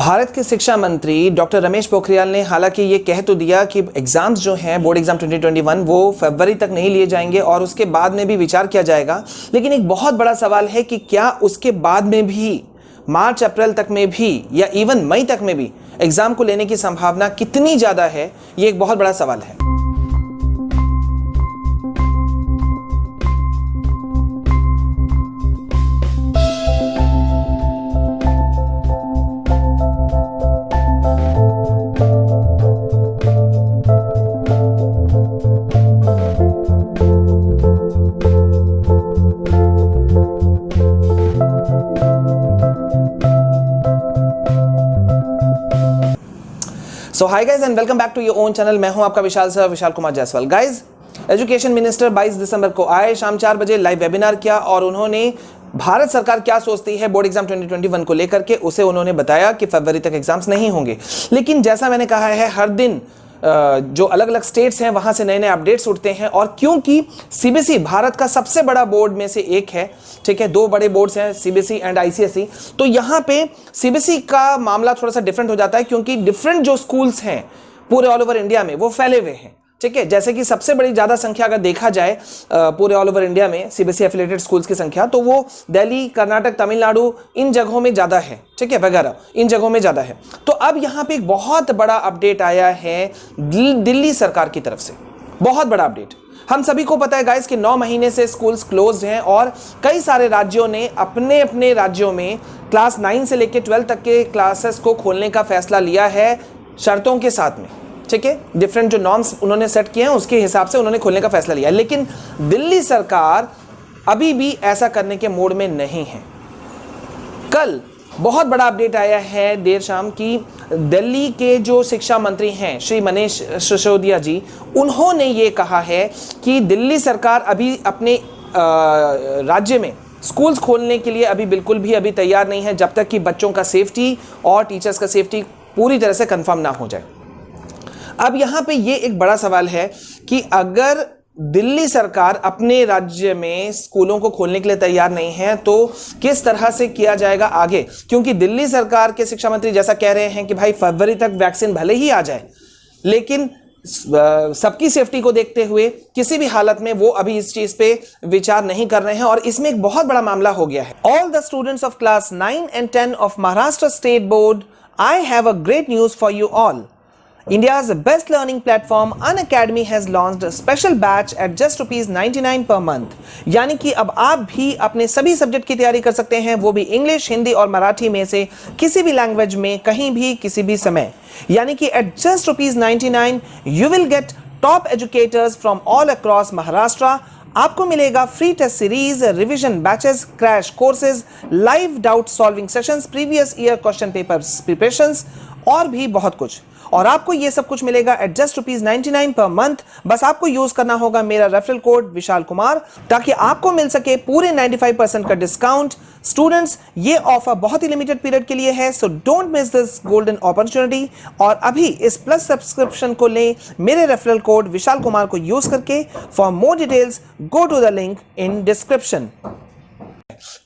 भारत के शिक्षा मंत्री डॉक्टर रमेश पोखरियाल ने हालांकि ये कह तो दिया कि एग्जाम्स जो हैं बोर्ड एग्जाम 2021 वो फरवरी तक नहीं लिए जाएंगे और उसके बाद में भी विचार किया जाएगा, लेकिन एक बहुत बड़ा सवाल है कि क्या उसके बाद में भी मार्च अप्रैल तक में भी या इवन मई तक में भी एग्जाम को लेने की संभावना कितनी ज़्यादा है, ये एक बहुत बड़ा सवाल है। So hi guys and welcome back to your own channel. मैं हूं आपका Vishal Kumar Jaiswal. Guys, education minister 22 दिसंबर को आए, शाम 4 बजे लाइव वेबिनार किया और उन्होंने भारत सरकार क्या सोचती है बोर्ड एग्जाम 2021 को लेकर के उसे उन्होंने बताया कि फरवरी तक एग्जाम्स नहीं होंगे। लेकिन जैसा मैंने कहा है, हर दिन जो अलग अलग स्टेट्स हैं वहां से नए नए अपडेट्स उठते हैं और क्योंकि सीबीएसई भारत का सबसे बड़ा बोर्ड में से एक है, ठीक है, दो बड़े बोर्ड्स हैं सीबीएसई एंड आईसीएसई, तो यहां पे सीबीएसई का मामला थोड़ा सा डिफरेंट हो जाता है क्योंकि डिफरेंट जो स्कूल्स हैं पूरे ऑल ओवर इंडिया में वो फैले हुए हैं, ठीक है। जैसे कि सबसे बड़ी ज्यादा संख्या अगर देखा जाए पूरे ऑल ओवर इंडिया में सीबीएसई एफिलिएटेड स्कूल्स की संख्या, तो वो दिल्ली, कर्नाटक, तमिलनाडु इन जगहों में ज्यादा है, ठीक है, वगैरह इन जगहों में ज्यादा है। तो अब यहां पे एक बहुत बड़ा अपडेट आया है दिल्ली सरकार की तरफ से, बहुत बड़ा अपडेट। हम सभी को पता है गाइस कि 9 महीने से स्कूल्स क्लोज्ड हैं और कई सारे राज्यों ने अपने अपने राज्यों में क्लास 9 से लेकर 12 तक के क्लासेस को खोलने का फैसला लिया है शर्तों के साथ में, ठीक है। डिफरेंट जो नॉर्म्स उन्होंने सेट किए हैं उसके हिसाब से उन्होंने खोलने का फैसला लिया, लेकिन दिल्ली सरकार अभी भी ऐसा करने के मूड में नहीं है। कल बहुत बड़ा अपडेट आया है देर शाम की दिल्ली के जो शिक्षा मंत्री हैं श्री मनीष सिसोदिया जी, उन्होंने ये कहा है कि दिल्ली सरकार अभी अपने राज्य में स्कूल्स खोलने के लिए अभी बिल्कुल भी अभी तैयार नहीं है जब तक कि बच्चों का सेफ्टी और टीचर्स का सेफ्टी पूरी तरह से कंफर्म ना हो जाए। अब यहां पे ये एक बड़ा सवाल है कि अगर दिल्ली सरकार अपने राज्य में स्कूलों को खोलने के लिए तैयार नहीं है तो किस तरह से किया जाएगा आगे, क्योंकि दिल्ली सरकार के शिक्षा मंत्री जैसा कह रहे हैं कि भाई फरवरी तक वैक्सीन भले ही आ जाए, लेकिन सबकी सेफ्टी को देखते हुए किसी भी हालत में वो अभी इस चीज पे विचार नहीं कर रहे हैं और इसमें एक बहुत बड़ा मामला हो गया है। All the students of class 9 and 10 of Maharashtra state board, I have a great news for you all. India's best learning platform Unacademy has launched a special batch at just ₹99 per month। यानी कि अब आप भी अपने सभी subject की तैयारी कर सकते हैं, वो भी इंग्लिश, हिंदी और मराठी में से किसी भी लैंग्वेज में, कहीं भी, किसी भी समय। यानी कि at just ₹99 you will get top educators from all across Maharashtra। आपको मिलेगा free test series, revision batches, crash courses, live doubt solving sessions, previous year question papers preparations और भी बहुत कुछ। और आपको ये सब कुछ मिलेगा एट जस्ट ₹99 पर मंथ। बस आपको यूज करना होगा मेरा रेफरल कोड विशाल कुमार ताकि आपको मिल सके पूरे 95% का डिस्काउंट। स्टूडेंट्स, ये ऑफर बहुत ही लिमिटेड पीरियड के लिए है, so don't miss this golden opportunity. और अभी इस प्लस सब्सक्रिप्शन को लें मेरे रेफरल कोड विशाल कुमार को यूज करके। For more details go to the link in description.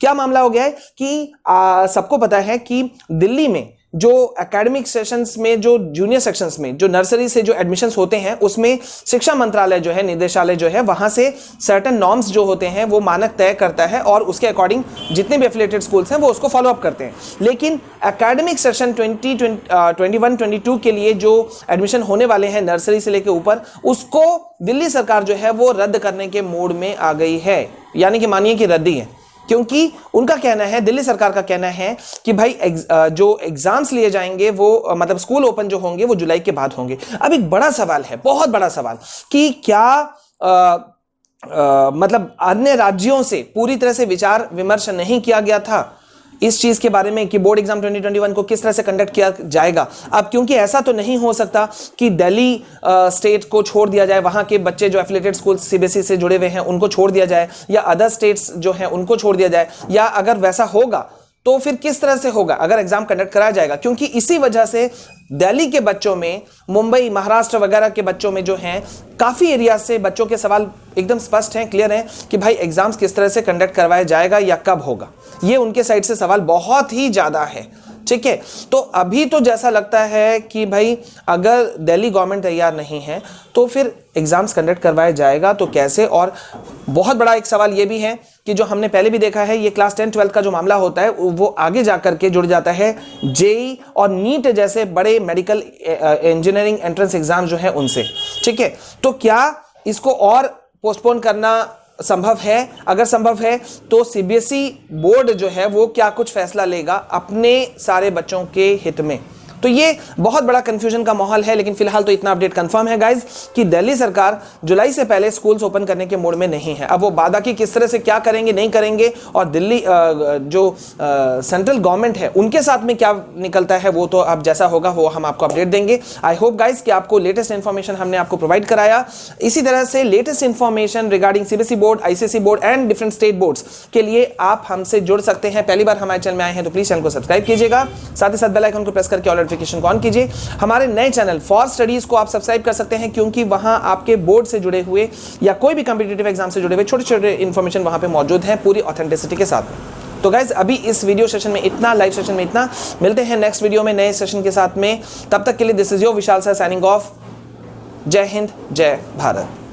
क्या मामला हो गया है कि सबको पता है कि दिल्ली में जो एकेडमिक सेशंस में, जो जूनियर सेक्शंस में, जो नर्सरी से जो एडमिशंस होते हैं उसमें शिक्षा मंत्रालय जो है, निदेशालय जो है, वहां से सर्टेन नॉर्म्स जो होते हैं वो मानक तय करता है और उसके अकॉर्डिंग जितने भी एफिलिएटेड स्कूल्स हैं वो उसको फॉलो अप करते हैं। लेकिन एकेडमिक सेशन 2021-22 के लिए जो एडमिशन होने वाले हैं नर्सरी से लेकर ऊपर, उसको दिल्ली सरकार जो है वो रद्द करने के मूड में आ गई है। यानी कि मानिए कि रद्दी है, क्योंकि उनका कहना है, दिल्ली सरकार का कहना है कि भाई जो एग्जाम्स लिए जाएंगे वो मतलब स्कूल ओपन जो होंगे वो जुलाई के बाद होंगे। अब एक बड़ा सवाल है, बहुत बड़ा सवाल, कि क्या मतलब अन्य राज्यों से पूरी तरह से विचार विमर्श नहीं किया गया था इस चीज के बारे में कि बोर्ड एग्जाम 2021 को किस तरह से कंडक्ट किया जाएगा। अब क्योंकि ऐसा तो नहीं हो सकता कि दिल्ली स्टेट को छोड़ दिया जाए, वहां के बच्चे जो एफिलिएटेड स्कूल सीबीएसई से जुड़े हुए हैं उनको छोड़ दिया जाए, या अदर स्टेट्स जो हैं उनको छोड़ दिया जाए, या अगर वैसा होगा तो फिर किस तरह से होगा अगर एग्जाम कंडक्ट कराया जाएगा। क्योंकि इसी वजह से दिल्ली के बच्चों में, मुंबई, महाराष्ट्र वगैरह के बच्चों में जो हैं काफ़ी एरिया से बच्चों के सवाल एकदम स्पष्ट हैं, क्लियर हैं कि भाई एग्जाम्स किस तरह से कंडक्ट करवाया जाएगा या कब होगा। ये उनके साइड से सवाल बहुत ही ज़्यादा है, ठीक है। तो अभी तो जैसा लगता है कि भाई अगर दिल्ली गवर्नमेंट तैयार नहीं है तो फिर एग्जाम्स कंडक्ट करवाया जाएगा तो कैसे। और बहुत बड़ा एक सवाल ये भी है कि जो हमने पहले भी देखा है, ये क्लास 10 12 का जो मामला होता है वो आगे जाकर के जुड़ जाता है जेई और नीट जैसे बड़े मेडिकल इंजीनियरिंग एंट्रेंस एग्जाम जो है उनसे, ठीक है। तो क्या इसको और पोस्टपोन करना संभव है? अगर संभव है तो सीबीएसई बोर्ड जो है वो क्या कुछ फैसला लेगा अपने सारे बच्चों के हित में? तो ये बहुत बड़ा कंफ्यूजन का माहौल है। लेकिन फिलहाल तो इतना अपडेट कंफर्म है गाइज कि दिल्ली सरकार जुलाई से पहले स्कूल्स ओपन करने के मूड में नहीं है। अब वो वादा की किस तरह से क्या करेंगे नहीं करेंगे और दिल्ली जो सेंट्रल गवर्नमेंट है उनके साथ में क्या निकलता है वो तो अब जैसा होगा वो हम आपको अपडेट देंगे। आई होप गाइज कि आपको लेटेस्ट इंफॉर्मेशन हमने आपको प्रोवाइड कराया। इसी तरह से latest information regarding CBSE board, ICSE board and different state boards के लिए आप हमसे जुड़ सकते हैं। पहली बार हमारे चैनल में आए हैं तो प्लीज चैनल को सब्सक्राइब कीजिएगा, साथ ही साथ बेल आइकन को प्रेस करके ऑल नोटिफिकेशन ऑन कीजिए। हमारे नए चैनल फॉर स्टडीज को आप सब्सक्राइब कर सकते हैं क्योंकि वहां आपके बोर्ड से जुड़े हुए या कोई भी कॉम्पिटिटिव एग्जाम से जुड़े हुए छोटे छोटे इंफॉर्मेशन वहां पे मौजूद है पूरी ऑथेंटिसिटी के साथ में। तो गाइज अभी इस वीडियो सेशन में इतना, लाइव सेशन में इतना। मिलते हैं नेक्स्ट वीडियो में नए सेशन के साथ में। तब तक के लिए this is your Vishal sir signing off. जय हिंद, जय भारत।